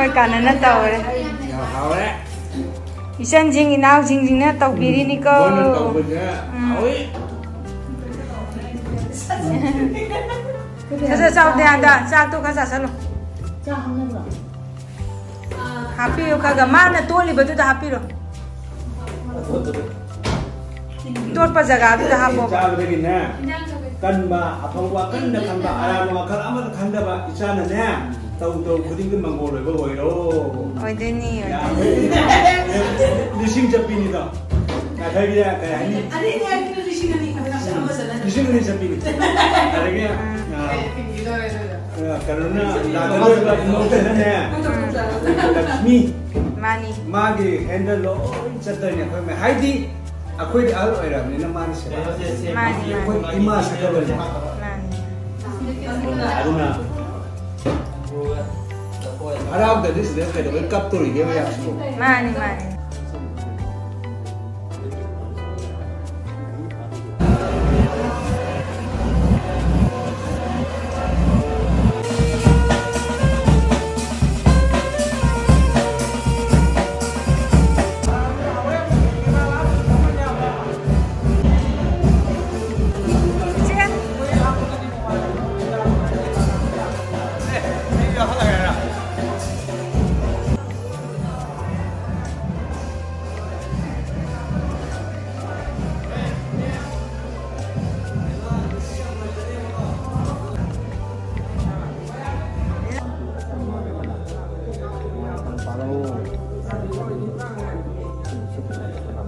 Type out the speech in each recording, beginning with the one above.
Khoi kanana tawre. Haure. Isan jing inau jing jingna tawpiri ni ko. Bono tawbja. Oi. Kasa saw de ada, sa to kasa salo. Happy yo kaga mana toli batu da happy ro. Tor pa jaga tu da hapo. Jaga begini na. Kan ba apang wa kan na kan ba ara ma kal amal kan da ba isana na. Tau kuding kan mangol ba boy ro. Oi deni. Lising japini da. Na thagi ya kaya ni. Ari ni ari ni lising ni sama sana. Lising ni japini. Are ge. Karena lalu ba note na na. Lakshmi. Mani. Magi handle lo chatanya ko me haidi akhoi di alo era ni na mani se. Mani. Akhoi ima se ka bal. Mani. Aduna. Arab da dis de ka do capture ge ya so. Mani mani.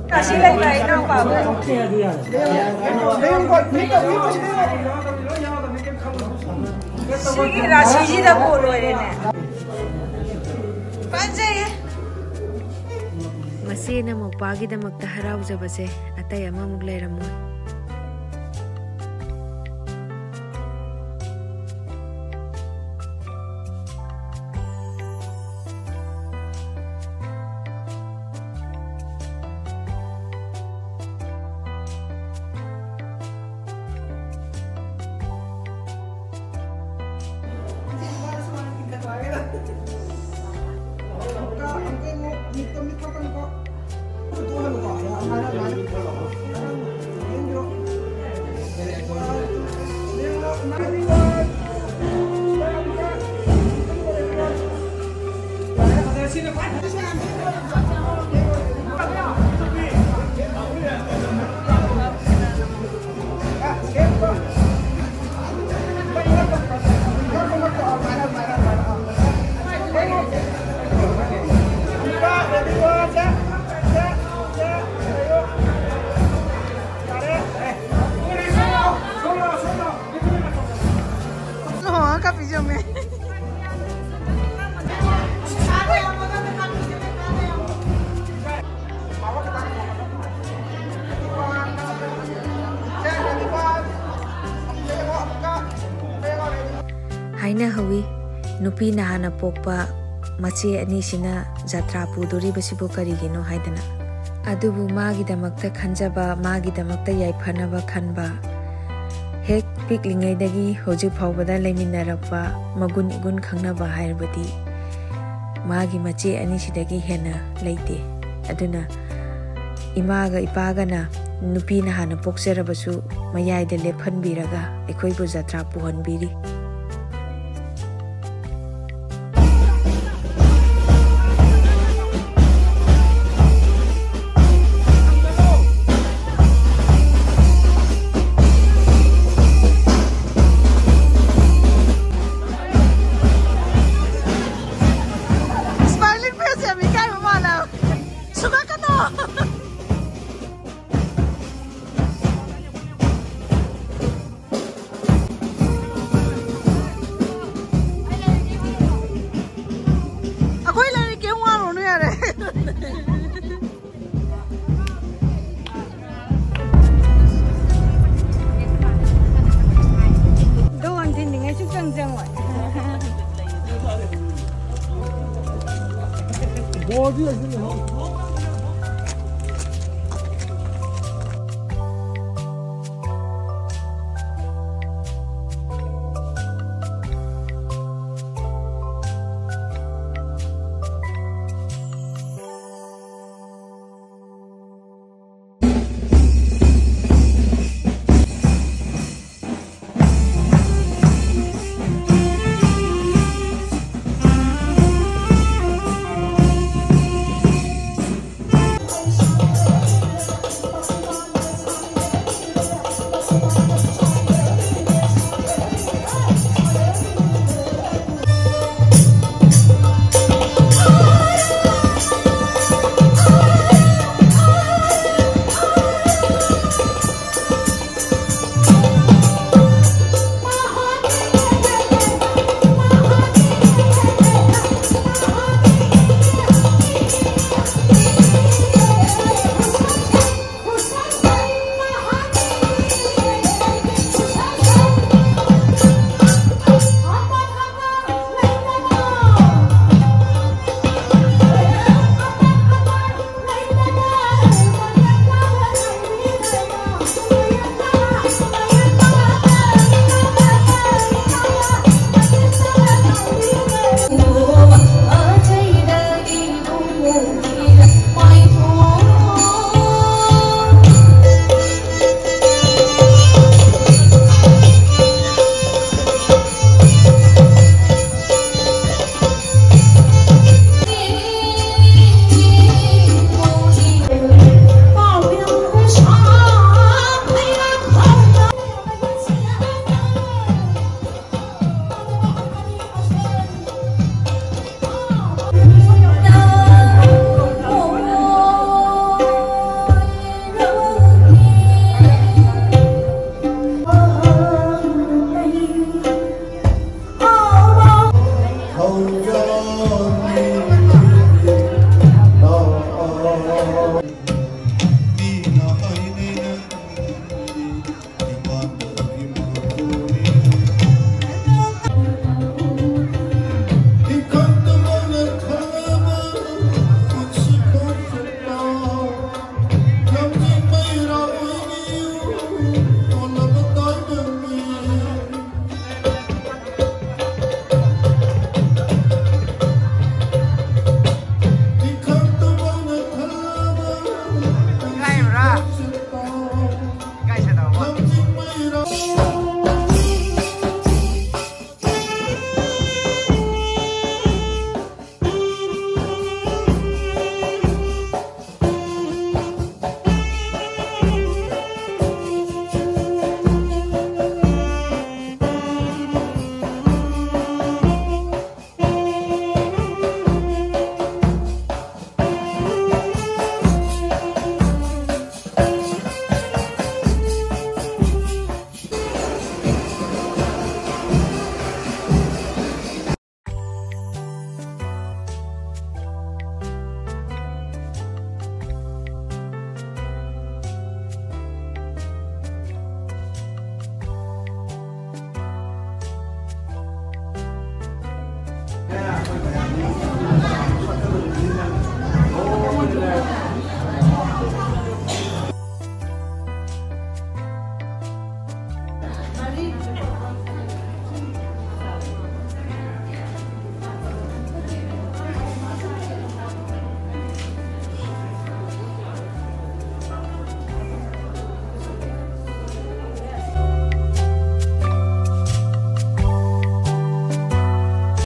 Kasih lagi nak apa? Sigi rasi dah bolu ini. Panjang ya. Masih nama pagi dah makta harau jabase, atau ya mama mulai ramu. Haina hawi nupi nahana pokpa machi ani sina jatra puduri basibo karigino haidana adubu magi damakta khanjaba magi damakta yaiphanaba khanba hek piklingai dagi hoji phawbada leminarakpa magun igun khangnaba haibadi magi machi ani sidagi hena leite aduna imaga ipagana nupi nahana pokserabasu mayai de lephanbiraga ekoi bu jatra puhanbiri